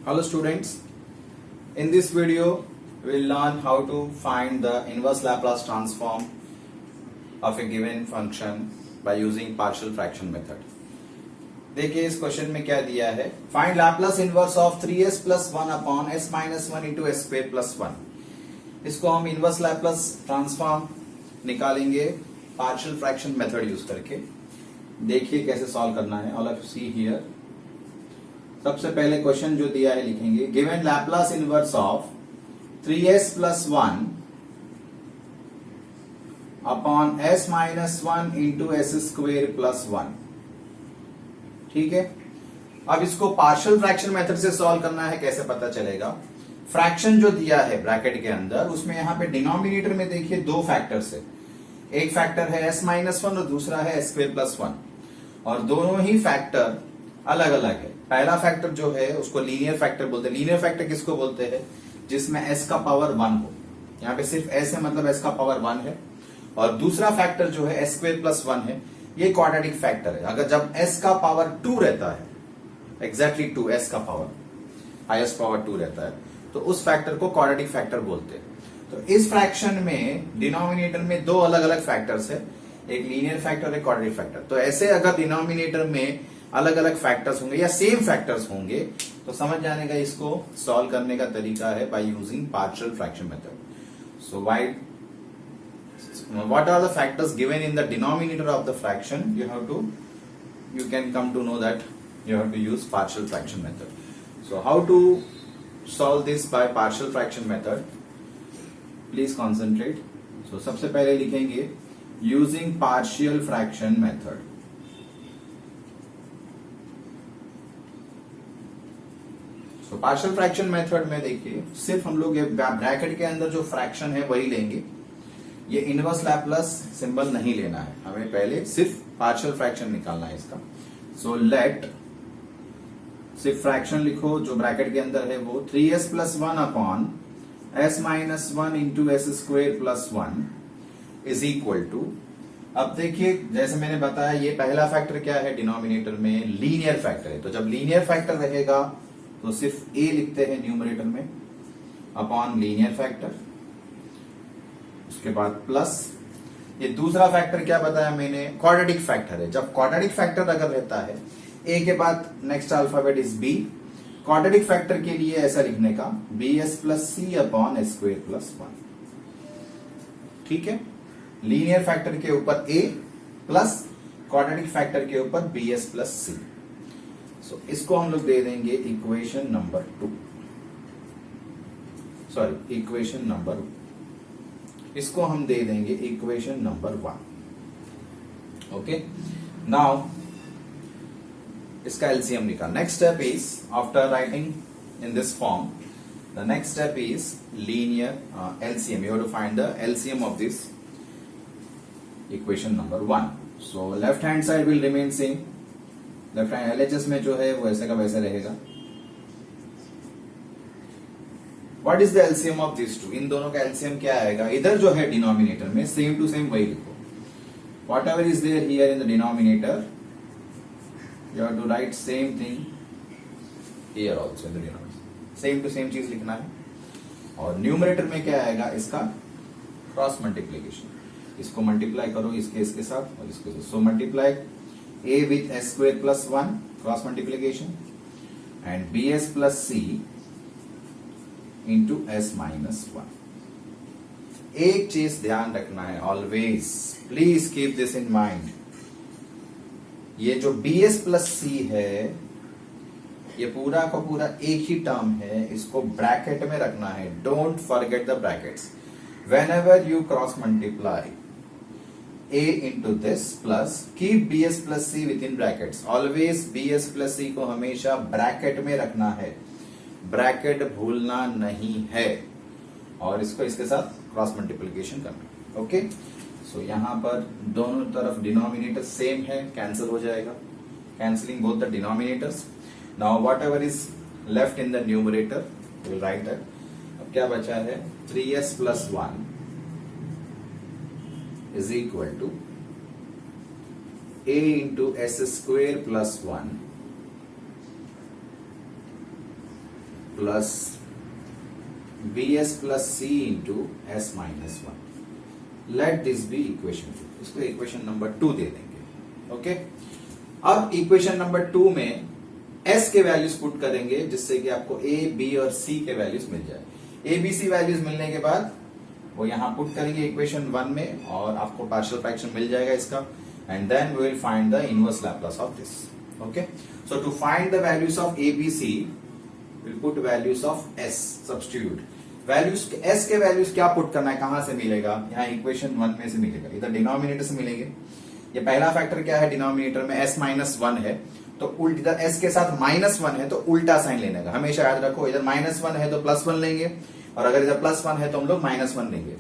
Hello students, in this video we will learn how to find the inverse Laplace transform of a given function by using partial fraction method. देखिए इस question में क्या दिया है, find Laplace inverse of 3s plus 1 upon s minus 1 into S square plus 1। इसको हम inverse Laplace transform निकालेंगे partial fraction method use करके। देखिए कैसे सॉल्व करना है। All of you see here. सबसे पहले क्वेश्चन जो दिया है लिखेंगे, given Laplace inverse of 3s plus 1 upon s minus 1 into S square plus 1। ठीक है, अब इसको पार्शियल फ्रैक्शन मेथड से सॉल्व करना है। कैसे पता चलेगा? फ्रैक्शन जो दिया है ब्रैकेट के अंदर, उसमें यहां पे डिनोमिनेटर में देखिए दो फैक्टर्स है। एक फैक्टर है s माइनस 1 और दूसरा है s स्क्वेयर प्लस 1, और दोनों ही फैक्टर अलग अलग है। पहला फैक्टर जो है उसको लीनियर फैक्टर बोलते हैं। लीनियर फैक्टर किसको बोलते हैं? जिसमें s का पावर 1 हो। यहाँ पे सिर्फ s है, मतलब s का पावर 1 है। और दूसरा फैक्टर जो है s स्क्वेयर प्लस 1 है, ये क्वाड्रेटिक फैक्टर है। अगर जब s का पावर 2 रहता है, एग्जैक्टली 2 s का पावर हाईएस्ट पावर 2 रहता है, तो उस फैक्टर को क्वाड्रेटिक फैक्टर बोलते हैं। तो इस फ्रैक्शन में डिनोमिनेटर में दो अलग अलग फैक्टर्स है, एक लीनियर फैक्टर और एक क्वाड्रेटिक फैक्टर। तो ऐसे अगर डिनोमिनेटर में अलग अलग फैक्टर्स होंगे या सेम फैक्टर्स होंगे, तो समझ जाने का इसको सॉल्व करने का तरीका है by using partial fraction method. So why what are the factors given in the denominator of the fraction, you can come to know that you have to use partial fraction method. So how to solve this by partial fraction method? Please concentrate. So सबसे पहले लिखेंगे using partial fraction method. So partial fraction method में देखिए सिर्फ हम लोग bracket के अंदर जो फ्रैक्शन है वही लेंगे। ये इनवर्स लैपलास सिंबल नहीं लेना है, हमें पहले सिर्फ पार्शियल फ्रैक्शन निकालना है इसका। सो लेट सिर्फ फ्रैक्शन लिखो जो ब्रैकेट के अंदर है वो 3s plus 1 upon s minus 1 into S square plus 1 is equal to. अब देखिए जैसे मैंने बताया, ये पहला फैक्टर क्या है डिनोमिनेटर में? लीनियर फैक्टर है। तो जब लीनियर फैक्टर रहेगा तो सिर्फ a लिखते हैं न्यूमरेटर में अपॉन लीनियर फैक्टर, उसके बाद प्लस ये दूसरा फैक्टर क्या बताया मैंने? क्वाड्रेटिक फैक्टर है। जब क्वाड्रेटिक फैक्टर अगर रहता है, ए के बाद next alphabet is B. Quadratic factor के लिए ऐसा लिखने का bs plus C upon S square plus 1। ठीक है, लीनियर फैक्टर के ऊपर a प्लस क्वाड्रेटिक फैक्टर के ऊपर bs प्लस सी। सो इसको हम लोग दे देंगे equation number 2, sorry equation number, इसको हम दे देंगे इक्वेशन नंबर 1। ओके, नाउ इसका एलसीएम निकाल। Next step is after writing in this form, the next step is linear LCM. You have to find the LCM of this equation number 1। So left hand side will remain same. Left hand LHS में जो है वो ऐसे का वैसे रहेगा। What is the LCM of these two? इन दोनों का LCM क्या आएगा? इधर जो है डिनोमिनेटर में सेम टू सेम वही लिखो। Whatever is there here in the denominator, you have to write same thing here also in the denominator. Same to same चीज लिखना है। और न्यूमरेटर में क्या आएगा? इसका क्रॉस मल्टीप्लीकेशन। इसको मल्टीप्लाई करो इसके साथ और इसके साथ। So multiply a with s square plus 1 cross multiplication and bs plus c into S minus 1। एक चीज ध्यान रखना है always, please keep this in mind. ये जो bs प्लस सी है, ये पूरा का पूरा एक ही टर्म है, इसको ब्रैकेट में रखना है। Don't forget the brackets. Whenever you cross multiply a into this plus keep bs plus C within brackets. Always bs plus C को हमेशा ब्रैकेट में रखना है, ब्रैकेट भूलना नहीं है। और इसको इसके साथ क्रॉस मल्टीप्लिकेशन करना। ओके, सो यहां पर दोनों तरफ डिनोमिनेटर सेम है, कैंसिल हो जाएगा। Cancelling both the denominators. Now whatever is left in the numerator will write that. अब क्या बचा है? 3s plus 1 is equal to a into S square plus 1 plus bs plus c into s minus one. Let this be equation 2. इसको equation number 2 दे देंगे. Okay, अब equation number 2 में s के values put करेंगे जिससे कि आपको a, b और c के वैल्यूज मिल जाए. a, b, c वैल्यूज मिलने के बाद वो यहां पुट करेंगे इक्वेशन 1 में और आपको पार्शियल फ्रैक्शन मिल जाएगा इसका. And then we will find the inverse Laplace of this. Okay, so to find the values of a, b, c we'll put values of s. substitute values s के values क्या put करना है, कहां से मिलेगा, यहाँ इक्वेशन 1 में से मिलेगा, इधर डिनोमिनेटर से मिलेंगे. ये पहला फैक्टर क्या है, डिनोमिनेटर में s माइनस 1 है तो उल्ट, इधर s के साथ माइनस 1 है तो उल्टा साइन लेने का. हमेशा याद रखो, इधर माइनस 1 है तो प्लस 1 लेंगे और अगर इधर प्लस 1 है तो हम लोग माइनस 1 लेंगे.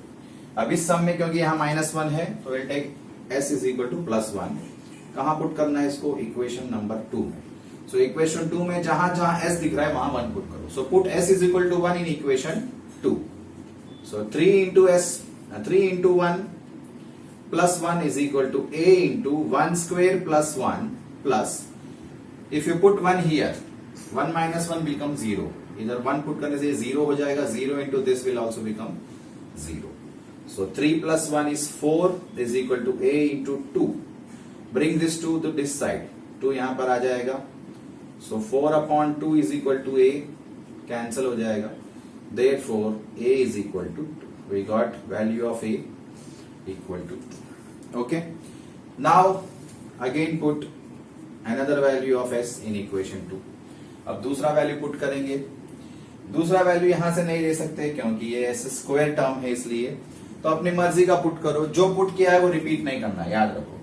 अब इस सम में क्योंकि यहाँ माइनस 1 है तो will take s is equal to plus 1. कहां पुट करना है इसको, इक्वेशन नंबर 2 में. सो इक्वेशन 2 में जहां जहां s दिख रहा है वहां 1 पुट करो. So put s is equal to 1 in equation 2. So 3 into s, 3 into 1 plus 1 is equal to a into 1 square plus 1 plus, if you put 1 here, 1 minus 1 becomes 0. इधर 1 put करने से 0 हो जाएगा. 0 into this will also become 0. So 3 plus 1 is 4 is equal to a into 2. Bring this 2 to this side. 2 यहां पर आ जाएगा. So 4 upon 2 is equal to a. Cancel हो जाएगा. Therefore, a is equal to 2. We got value of a equal to 2. Okay. Now, again put another value of s in equation 2. अब दूसरा value put करेंगे. दूसरा value यहां से नहीं ले सकते क्योंकि ये s स्क्वायर टर्म है, इसलिए तो अपनी मर्जी का पुट करो. जो पुट किया है वो रिपीट नहीं करना, याद रखो.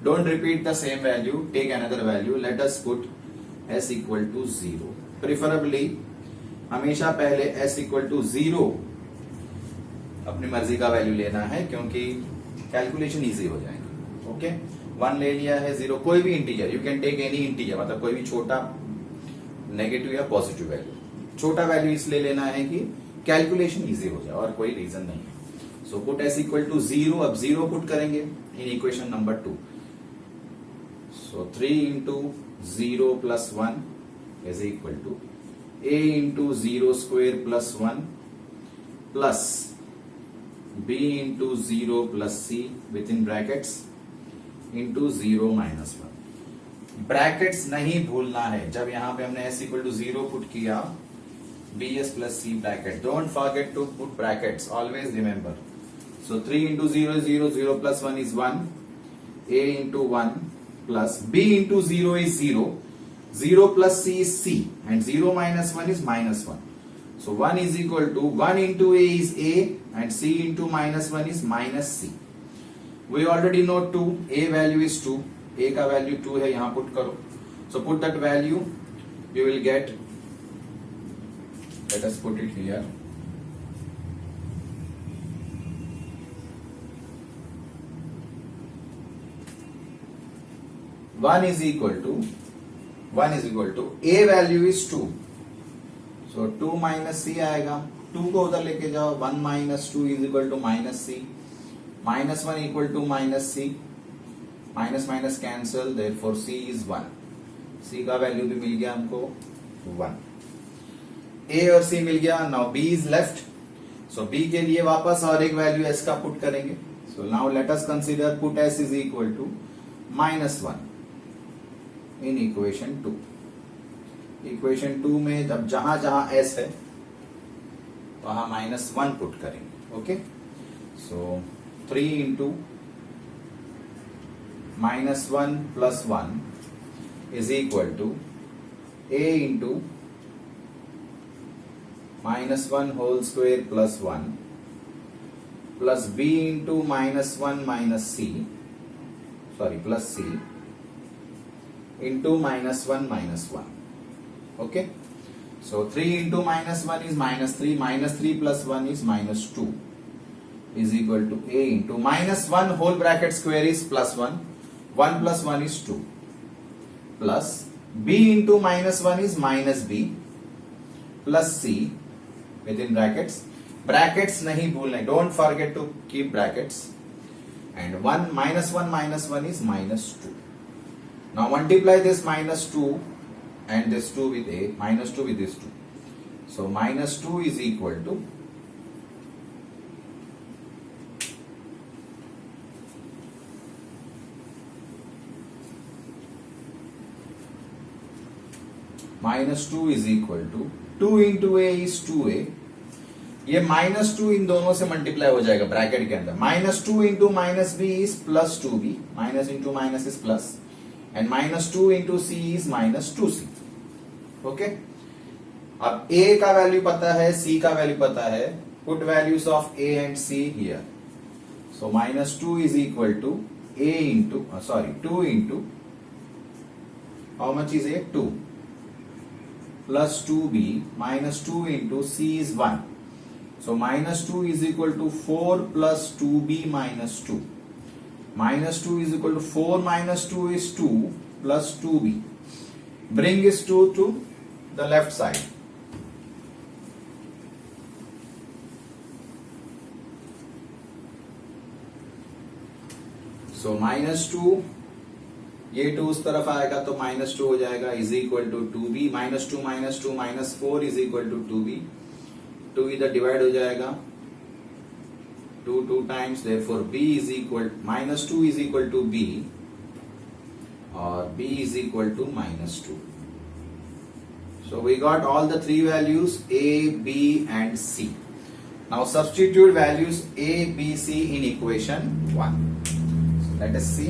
Don't repeat the same value, take another value. Let us put s equal to 0. Preferably हमेशा पहले s इक्वल टू 0 अपनी मर्जी का वैल्यू लेना है क्योंकि कैलकुलेशन इजी हो जाएगी. ओके, 1 ले लिया है, 0 कोई भी integer, you can take any integer, मतलब कोई भी छोटा नेगेटिव या पॉजिटिव वैल्यू. छोटा वैल्यू इसलिए लेना है कि कैलकुलेशन इजी हो जाए और कोई रीजन नहीं है. So put s equal to 0. अब 0 पुट करेंगे in equation number 2. So 3 into 0 plus 1 is equal to a into 0 square plus 1 plus b into 0 plus c within brackets into 0 minus 1. Brackets नहीं भूलना है. जब यहां पे हमने s equal to 0 पुट किया, bs plus c bracket, don't forget to put brackets, always remember. So 3 into 0 is 0, 0 plus 1 is 1, a into 1 plus b into 0 is 0, 0 plus c is c and 0 minus 1 is minus 1. So 1 is equal to 1 into a is a and c into minus 1 is minus c. We already know 2, a value is 2, a का value 2 है, यहाँ put करो. So put that value, you will get, let us put it here. One is equal to a value is 2. So 2 minus c आएगा. 2 को उधर लेके जाओ. 1 minus 2 is equal to minus c. Minus 1 equal to minus c. Minus minus cancel. Therefore c is 1. c का value भी मिल गया हमको 1. a और c मिल गया. Now b is left. So b के लिए वापस और एक वैल्यू s का पुट करेंगे. So now let us consider put s is equal to minus 1. In equation 2. Equation 2 में जब जहां जहां s है वहां माइनस 1 पुट करेंगे. Okay, so 3 into minus 1 plus 1 is equal to a into minus 1 whole square plus 1 plus b into minus 1 minus c, sorry plus c into minus 1 minus 1. Okay, so 3 into minus 1 is minus 3, minus 3 plus 1 is minus 2 is equal to a into minus 1 whole bracket square is plus 1, 1 plus 1 is 2 plus b into minus 1 is minus b plus c within brackets. Brackets नहीं भूलना, don't forget to keep brackets. And 1 minus 1 is minus 2. Now multiply this minus 2 and this 2 with a, minus 2 with this 2. So -2 is equal to -2 is equal to 2 into A is 2a. ये -2 इन दोनों से multiply हो जाएगा bracket के अंदर. -2 into -b is +2b. Minus into minus is plus and -2 into c is -2c. Okay. अब a का value पता है, c का वैल्यू पता है. Put values of a and c here. So -2 is equal to a into 2 into how much is a 2 plus 2b minus 2 into c is 1. So -2 is equal to 4 plus 2b minus 2. -2 is equal to 4 minus 2 is 2 plus 2b. Bring this 2 to the left side. So -2, ये 2 उस तरफ आएगा तो -2 हो जाएगा is equal to 2b. -2 -2 -4 is equal to 2b. 2 इधर divide हो जाएगा 2 times. Therefore b is equal -2 is equal to b और b is equal to -2. So we got all the three values a, b and c. Now substitute values a, b, c in equation 1. So let us see.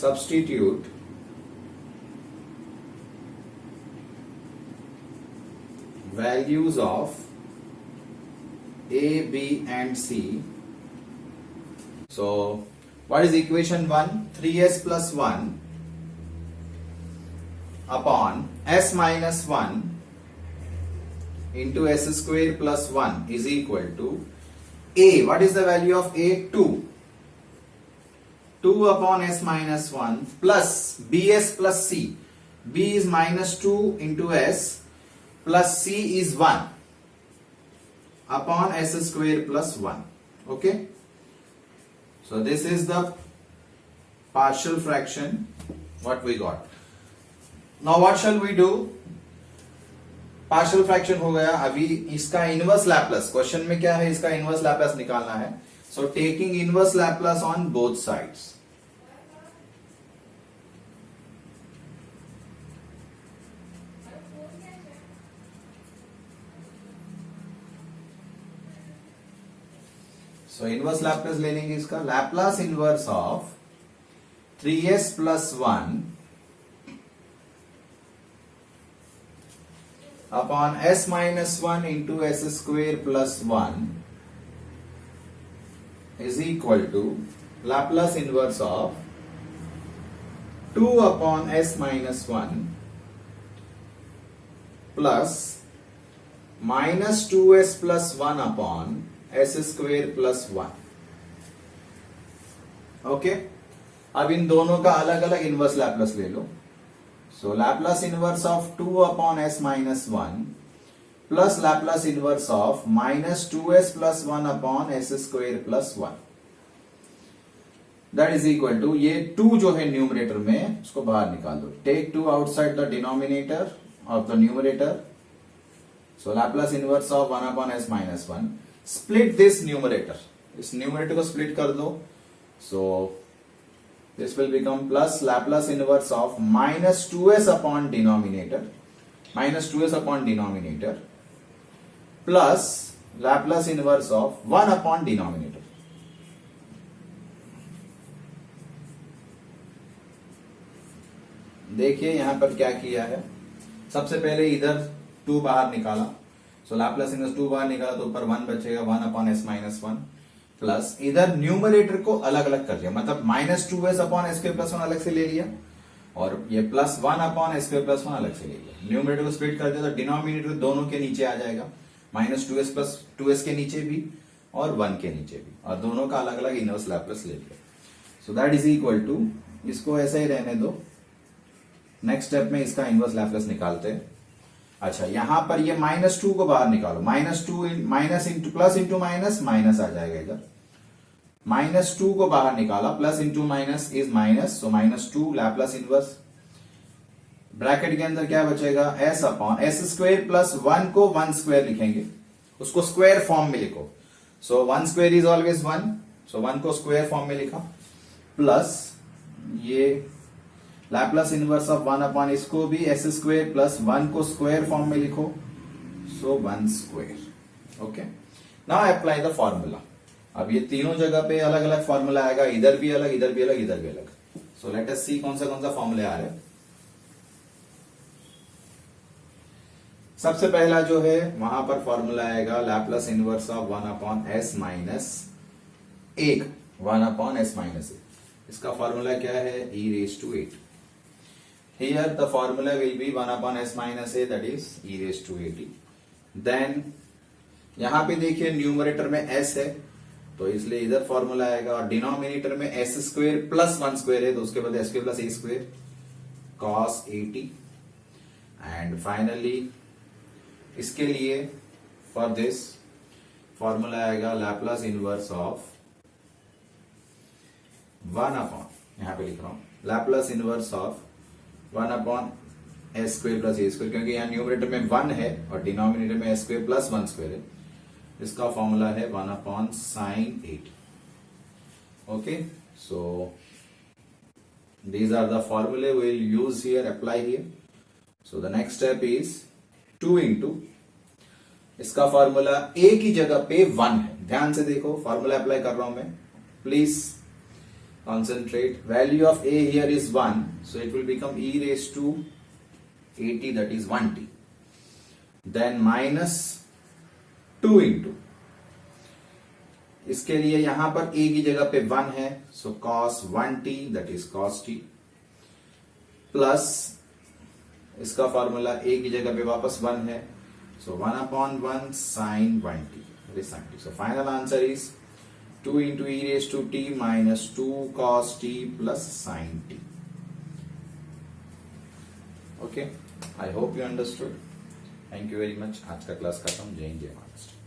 Substitute values of a, b and c. So what is equation 1? 3s plus 1 upon s minus 1 into s square plus 1 is equal to a. What is the value of a? 2. 2 upon s minus 1 plus bs plus c. b is -2 into s plus c is 1 upon s square plus 1. Okay. So this is the partial fraction what we got. Now what shall we do? Partial fraction हो गया. अभी इसका inverse Laplace, question में क्या है, इसका inverse Laplace निकालना है. So taking inverse Laplace on both sides. So inverse Laplace ले लेंगे इसका. Laplace inverse of 3s plus 1 upon s minus 1 into s square plus 1 is equal to Laplace inverse of 2 upon s minus 1 plus minus 2s plus 1 upon s square plus 1. Okay. अब इन दोनों का अलग अलग inverse Laplace ले लो. So Laplace inverse of 2 upon s minus 1 plus Laplace inverse of minus 2s plus 1 upon s square plus 1. That is equal to, ये 2 जो है न्यूमरेटर में उसको बाहर निकाल दो. Take 2 outside the denominator of the numerator. So Laplace inverse of 1 upon s minus 1. Split this numerator, इस numerator को स्प्लिट कर दो. सो this will become plus Laplace inverse of minus 2s upon denominator, minus 2s upon denominator plus Laplace inverse of 1 upon denominator. देखिए यहां पर क्या किया है. सबसे पहले इधर 2 बाहर निकाला. सो Laplace inverse 2 बाहर निकाला तो ऊपर 1 बचेगा, 1 upon s minus 1 प्लस इधर न्यूमरेटर को अलग अलग कर दिया, मतलब minus 2s upon S square plus 1 अलग से ले लिया और ये plus 1 upon S square plus 1 अलग से ले लिया. न्यूमरेटर को स्प्लिट कर दिया तो डिनोमिनेटर दोनों के नीचे आ जाएगा. माइनस 2s प्लस 2s के नीचे भी और 1 के नीचे भी, और दोनों का अलग अलग इनवर्स लैप्लस ले लिया. So that is equal to, इसको ऐसा ही रहने दो. नेक्स्ट स्टेप में इसका इनवर्स लैप्लस निकालते हैं. अच्छा, यहां पर ये -2 को बाहर निकालो, -2 minus into plus into minus minus आ जाएगा इधर, -2 को बाहर निकाला, plus into minus is minus, so -2 Laplace inverse, bracket के अंदर क्या बचेगा, s upon S square plus 1 को 1 स्क्वायर लिखेंगे, उसको स्क्वायर फॉर्म में लिखो, सो 1 स्क्वायर इज ऑलवेज 1, सो 1 को स्क्वायर फॉर्म में लिखा, प्लस ये लैप्लस इनवर्स ऑफ 1 अपॉन इसको भी एस स्क्वायर प्लस 1 को स्क्वायर फॉर्म में लिखो, सो 1 square. Okay, now apply the formula. अब ये तीनों जगह पे अलग अलग फॉर्मूला आएगा, इधर भी अलग, इधर भी अलग, इधर भी अलग। सो लेट अस सी कौन सा फॉर्मूले आ रहे हैं। सबसे पहला जो है वहां पर फॉर्मूला आएगा Laplace inverse of 1 upon S minus 1, 1 upon S minus 1। इसका फॉर्मूला क्या है, e raise to 8। Here the formula will be 1 upon S minus A, that is e raise to 80। Then यहां पे देखिए न्यूमरेटर में s है, तो इसलिए इधर फॉर्मूला आएगा, और डिनोमिनेटर में एस स्क्वायर प्लस 1 स्क्वायर है, तो उसके बाद s plus A square cos 80। And finally इसके लिए फॉर दिस फॉर्मूला आएगा लैप्लस इनवर्स ऑफ 1 अपॉन, यहां पे लिख रहा हूं Laplace inverse of 1 upon S square plus A square, क्योंकि यहां न्यूमरेटर में 1 है और डिनोमिनेटर में एस स्क्वायर प्लस 1 स्क्वायर है। इसका फॉर्मूला है 1 upon sine 8। Okay, so these are the फॉर्मूले we will use here, apply here. So the next step is 2 into, इसका फॉर्मूला a की जगह पे 1 है, ध्यान से देखो, फॉर्मूला अप्लाई कर रहा हूं मैं, please concentrate. Value of a here is 1, so it will become e raised to 80, that is 1t. Then minus 2 into, इसके लिए यहां पर a की जगह पे 1 है, so cos 1t, that is cos t, plus इसका फॉर्मूला a की जगह पे वापस 1 है, so 1 upon 1 sin 1t, that is sin t. So final answer is 2 into e raised to t minus 2 cos t plus sin t. Okay, I hope you understood. Thank you very much. आज का class खत्म। जय हिंद, जय महाराष्ट्र।